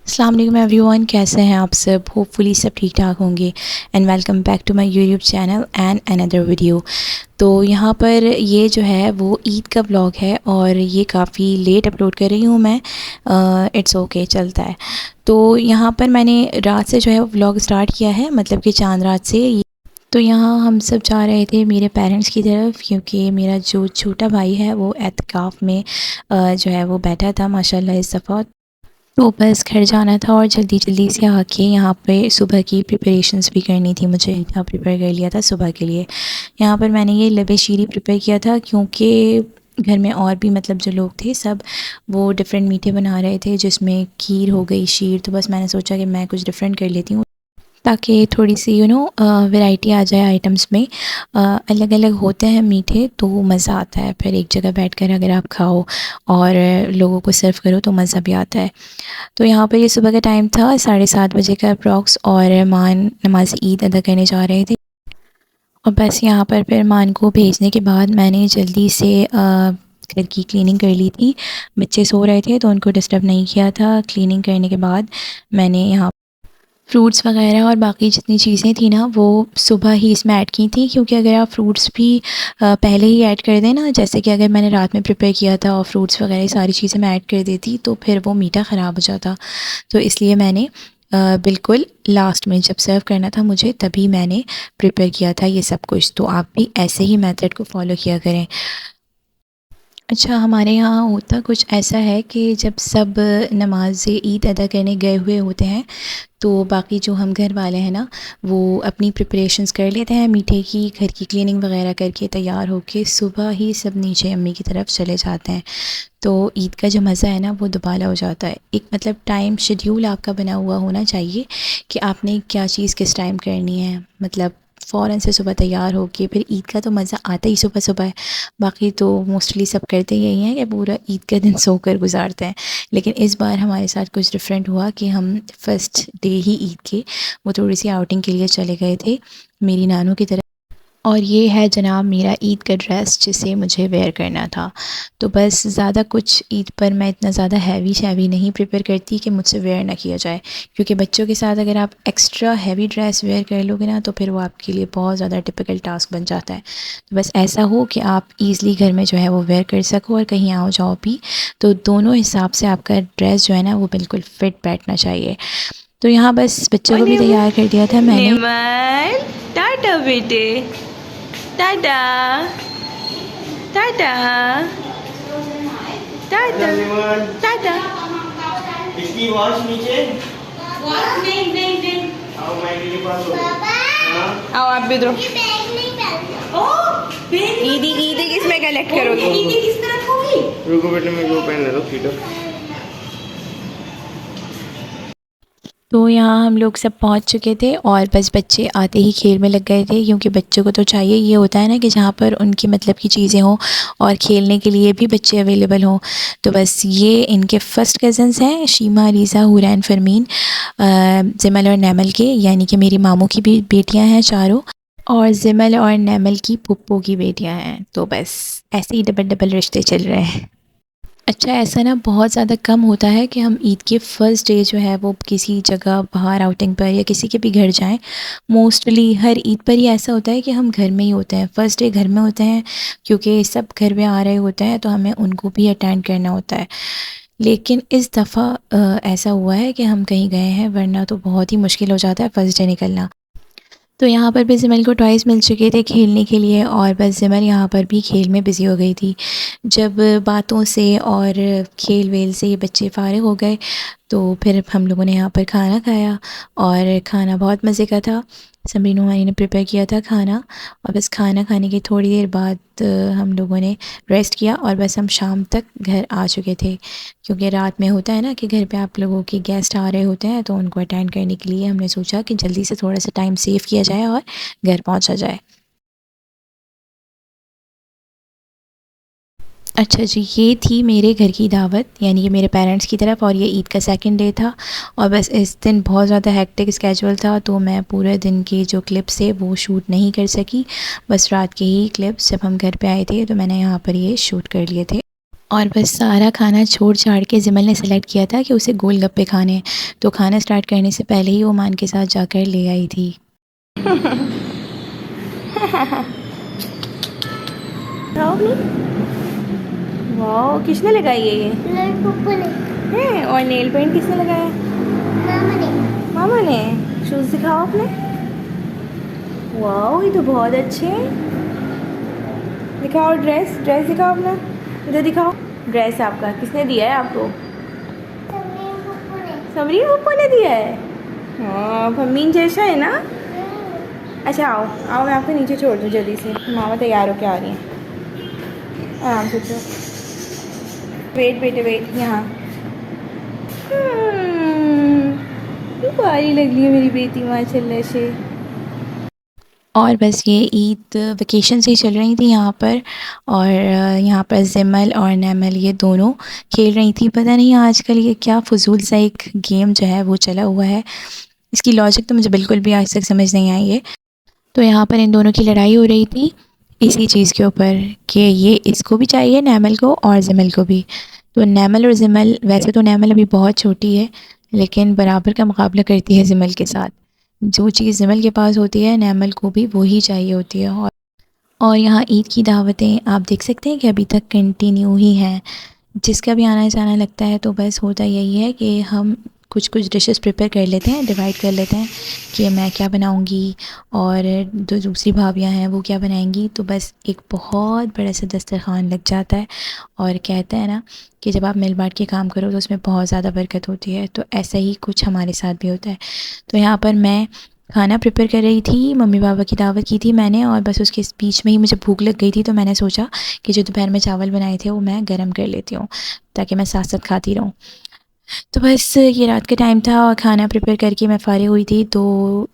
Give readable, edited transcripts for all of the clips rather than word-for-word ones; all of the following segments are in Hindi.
अस्सलाम वालेकुम एवरीवन, कैसे हैं आप सब। होपफुली सब ठीक ठाक होंगे and welcome back to my YouTube channel and another video. तो यहाँ पर ये जो है वो ईद का व्लॉग है और ये काफ़ी लेट अपलोड कर रही हूँ मैं। इट्स ओके, चलता है। तो यहाँ पर मैंने रात से जो है वो व्लॉग स्टार्ट किया है, मतलब कि चांद रात से। तो यहाँ हम सब जा रहे थे मेरे पेरेंट्स की तरफ, क्योंकि मेरा जो छोटा भाई है वो एतकाफ़ में जो है वो बैठा था माशाल्लाह इस दफ़ा। तो बस घर जाना था और जल्दी जल्दी से आके यहाँ पे सुबह की प्रिपरेशंस भी करनी थी मुझे। यहाँ प्रिपेयर कर लिया था सुबह के लिए। यहाँ पर मैंने ये लबे शीरी प्रिपेयर किया था, क्योंकि घर में और भी मतलब जो लोग थे सब वो डिफरेंट मीठे बना रहे थे, जिसमें खीर हो गई, शीर। तो बस मैंने सोचा कि मैं कुछ डिफरेंट कर लेती हूँ ताकि थोड़ी सी वैरायटी आ जाए आइटम्स में। अलग अलग होते हैं मीठे तो मज़ा आता है, फिर एक जगह बैठकर अगर आप खाओ और लोगों को सर्व करो तो मज़ा भी आता है। तो यहाँ पर ये सुबह का टाइम था, 7:30 बजे का अप्रॉक्स, और मान नमाज ईद अदा करने जा रहे थे। और बस यहाँ पर फिर मान को भेजने के बाद मैंने जल्दी से घर की क्लीनिंग कर ली थी। बच्चे सो रहे थे तो उनको डिस्टर्ब नहीं किया था। क्लीनिंग करने के बाद मैंने यहाँ फ्रूट्स वगैरह और बाकी जितनी चीज़ें थी ना वो सुबह ही इसमें ऐड की थी, क्योंकि अगर आप फ्रूट्स भी पहले ही ऐड कर दें ना, जैसे कि अगर मैंने रात में प्रिपेयर किया था और फ्रूट्स वगैरह सारी चीज़ें मैं ऐड कर देती तो फिर वो मीठा ख़राब हो जाता। तो इसलिए मैंने बिल्कुल लास्ट में जब सर्व करना था मुझे तभी मैंने प्रिपेयर किया था ये सब कुछ। तो आप भी ऐसे ही मेथड को फॉलो किया करें। अच्छा, हमारे यहाँ होता कुछ ऐसा है कि जब सब नमाज ईद अदा करने गए हुए होते हैं तो बाकी जो हम घर वाले हैं ना वो अपनी प्रिपरेशंस कर लेते हैं मीठे की, घर की क्लीनिंग वगैरह करके तैयार होके सुबह ही सब नीचे अम्मी की तरफ चले जाते हैं। तो ईद का जो मज़ा है ना वो दुबाला हो जाता है। एक मतलब टाइम शेड्यूल आपका बना हुआ होना चाहिए कि आपने क्या चीज़ किस टाइम करनी है। मतलब फ़ौरन से सुबह तैयार होके फिर ईद का तो मज़ा आता ही सुबह सुबह है। बाकी तो मोस्टली सब करते यही हैं कि पूरा ईद का दिन सोकर गुजारते हैं। लेकिन इस बार हमारे साथ कुछ डिफरेंट हुआ कि हम फर्स्ट डे ही ईद के वो थोड़ी सी आउटिंग के लिए चले गए थे मेरी नानू की तरफ। और ये है जनाब मेरा ईद का ड्रेस जिसे मुझे वेयर करना था। तो बस ज़्यादा कुछ ईद पर मैं इतना ज़्यादा हैवी शैवी नहीं प्रिपेयर करती कि मुझसे वेयर ना किया जाए, क्योंकि बच्चों के साथ अगर आप एक्स्ट्रा हैवी ड्रेस वेयर कर लोगे ना तो फिर वो आपके लिए बहुत ज़्यादा टिपिकल टास्क बन जाता है। तो बस ऐसा हो कि आप ईज़िली घर में जो है वो वेयर कर सको और कहीं आओ जाओ भी तो दोनों हिसाब से आपका ड्रेस जो है ना वो बिल्कुल फिट बैठना चाहिए। तो यहाँ बस बच्चों और को भी तैयार कर दिया था मैंने। निमल, टाटा बेटे, टाटा, टाटा, टाटा, टाटा। इसकी वॉश नीचे वॉश नहीं नहीं नहीं आओ माइक के पास हो। हाँ आओ आप भी इधर। ये बैग नहीं पहनना। ओह ईदी ईदी किस में कलेक्ट करोगे? ईदी किस तरह होगी? रुको बेटे, मैं वो पहन ले दो कीटो। तो यहाँ हम लोग सब पहुँच चुके थे और बस बच्चे आते ही खेल में लग गए थे, क्योंकि बच्चों को तो चाहिए ये होता है ना कि जहाँ पर उनकी मतलब की चीज़ें हों और खेलने के लिए भी बच्चे अवेलेबल हों। तो बस ये इनके फ़र्स्ट कज़न्स हैं, शीमा, रीज़ा, हुरैन, फ़रमीन, ज़िमल और नैमल के, यानी कि मेरी मामू की भी बेटियाँ हैं चारों, और ज़िमल और नैमल की पुप्पो की बेटियाँ हैं। तो बस ऐसे ही डबल डबल रिश्ते चल रहे हैं। अच्छा, ऐसा ना बहुत ज़्यादा कम होता है कि हम ईद के फ़र्स्ट डे जो है वो किसी जगह बाहर आउटिंग पर या किसी के भी घर जाएं। मोस्टली हर ईद पर ही ऐसा होता है कि हम घर में ही होते हैं, फ़र्स्ट डे घर में होते हैं, क्योंकि सब घर में आ रहे होते हैं तो हमें उनको भी अटेंड करना होता है। लेकिन इस दफ़ा ऐसा हुआ है कि हम कहीं गए हैं, वरना तो बहुत ही मुश्किल हो जाता है फ़र्स्ट डे निकलना। तो यहाँ पर भी ज़िमल को टॉयज़ मिल चुके थे खेलने के लिए और बस ज़िमल यहाँ पर भी खेल में बिज़ी हो गई थी। जब बातों से और खेल वेल से ये बच्चे फ़ारिग हो गए तो फिर हम लोगों ने यहाँ पर खाना खाया और खाना बहुत मज़े का था। समरीन हमारी ने प्रिपेयर किया था खाना, और बस खाना खाने की थोड़ी देर बाद हम लोगों ने रेस्ट किया और बस हम शाम तक घर आ चुके थे, क्योंकि रात में होता है ना कि घर पे आप लोगों के गेस्ट आ रहे होते हैं तो उनको अटेंड करने के लिए हमने सोचा कि जल्दी से थोड़ा सा टाइम सेव किया जाए और घर पहुंचा जाए। अच्छा जी, ये थी मेरे घर की दावत, यानी कि मेरे पेरेंट्स की तरफ, और ये ईद का सेकंड डे था। और बस इस दिन बहुत ज़्यादा हेक्टिक स्केजुअल था तो मैं पूरे दिन के जो क्लिप्स थे वो शूट नहीं कर सकी। बस रात के ही क्लिप्स जब हम घर पे आए थे तो मैंने यहाँ पर ये शूट कर लिए थे। और बस सारा खाना छोड़ छाड़ के जिमल ने सेलेक्ट किया था कि उसे गोलगप्पे खाने हैं, तो खाना स्टार्ट करने से पहले ही वो मान के साथ जाकर ले आई थी। वाह, किसने लगाई है ये? है, और नेल पेंट किसने लगाया? मामा ने। शूज़ दिखाओ अपने। वाह, ये तो बहुत अच्छे हैं। दिखाओ ड्रेस दिखाओ अपना, इधर दिखाओ। ड्रेस आपका किसने दिया है आपको? सबरी पप्पा ने दिया है। हाँ, फमीन जैसा है ना। अच्छा आओ आओ, मैं आपको नीचे छोड़ दूँ जल्दी से। मामा तैयार होके आ रही हैं, आराम से चलो। वेट बेटे वेट, यहाँ प्यारी लग रही है मेरी बेटी माशाल्लाह से। और बस ये ईद वेकेशन से ही चल रही थी यहाँ पर, और यहाँ पर जिमल और नैमल ये दोनों खेल रही थी। पता नहीं आजकल ये क्या फजूल सा एक गेम जो है वो चला हुआ है, इसकी लॉजिक तो मुझे बिल्कुल भी आज तक समझ नहीं आई है। तो यहाँ पर इन दोनों की लड़ाई हो रही थी इसी चीज़ के ऊपर कि ये इसको भी चाहिए, नैमल को और जिमल को भी। तो नैमल और जिमल, वैसे तो नैमल अभी बहुत छोटी है लेकिन बराबर का मुकाबला करती है जिमल के साथ। जो चीज़ जिमल के पास होती है नैमल को भी वही चाहिए होती है। और यहाँ ईद की दावतें आप देख सकते हैं कि अभी तक कंटिन्यू ही हैं। जिसका भी आना जाना लगता है तो बस होता यही है कि हम कुछ कुछ डिशेस प्रिपेयर कर लेते हैं, डिवाइड कर लेते हैं कि मैं क्या बनाऊंगी और जो दूसरी भाभियां हैं वो क्या बनाएंगी। तो बस एक बहुत बड़ा सा दस्तरखान लग जाता है। और कहते हैं ना कि जब आप मिल बांट के काम करो तो उसमें बहुत ज़्यादा बरकत होती है। तो ऐसा ही कुछ हमारे साथ भी होता है। तो यहाँ पर मैं खाना प्रिपेयर कर रही थी, मम्मी पापा की दावत की थी मैंने, और बस उसके बीच में ही मुझे भूख लग गई थी। तो मैंने सोचा कि जो दोपहर में चावल बनाए थे वो मैं गर्म कर लेती हूँ ताकि मैं साथ साथ खाती रहूँ। तो बस ये रात का टाइम था और खाना प्रिपेयर करके मैं फारिग हुई थी तो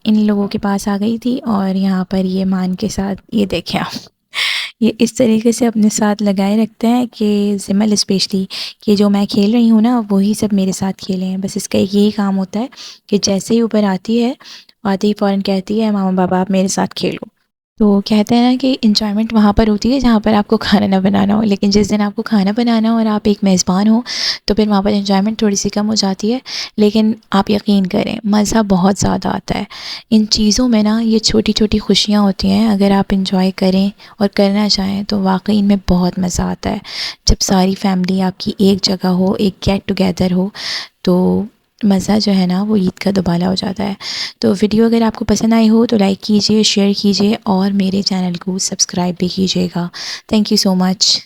इन लोगों के पास आ गई थी। और यहाँ पर ये मान के साथ, ये देखें आप, ये इस तरीके से अपने साथ लगाए रखते हैं कि जिमल स्पेशली कि जो मैं खेल रही हूँ ना वही सब मेरे साथ खेले हैं। बस इसका यही काम होता है कि जैसे ही ऊपर आती है, आते ही फ़ौरन कहती है मामा बाबा आप मेरे साथ खेलो। तो कहते हैं ना कि इन्जॉयमेंट वहाँ पर होती है जहाँ पर आपको खाना ना बनाना हो, लेकिन जिस दिन आपको खाना बनाना हो और आप एक मेज़बान हो तो फिर वहाँ पर इन्जॉयमेंट थोड़ी सी कम हो जाती है। लेकिन आप यकीन करें मज़ा बहुत ज़्यादा आता है इन चीज़ों में ना। ये छोटी छोटी खुशियाँ होती हैं, अगर आप इंजॉय करें और करना चाहें तो वाकई इनमें बहुत मज़ा आता है। जब सारी फैमिली आपकी एक जगह हो, एक गेट टुगेदर हो, तो मज़ा जो है ना वो ईद का दुबाला हो जाता है। तो वीडियो अगर आपको पसंद आई हो तो लाइक कीजिए, शेयर कीजिए और मेरे चैनल को सब्सक्राइब भी कीजिएगा। Thank you so much.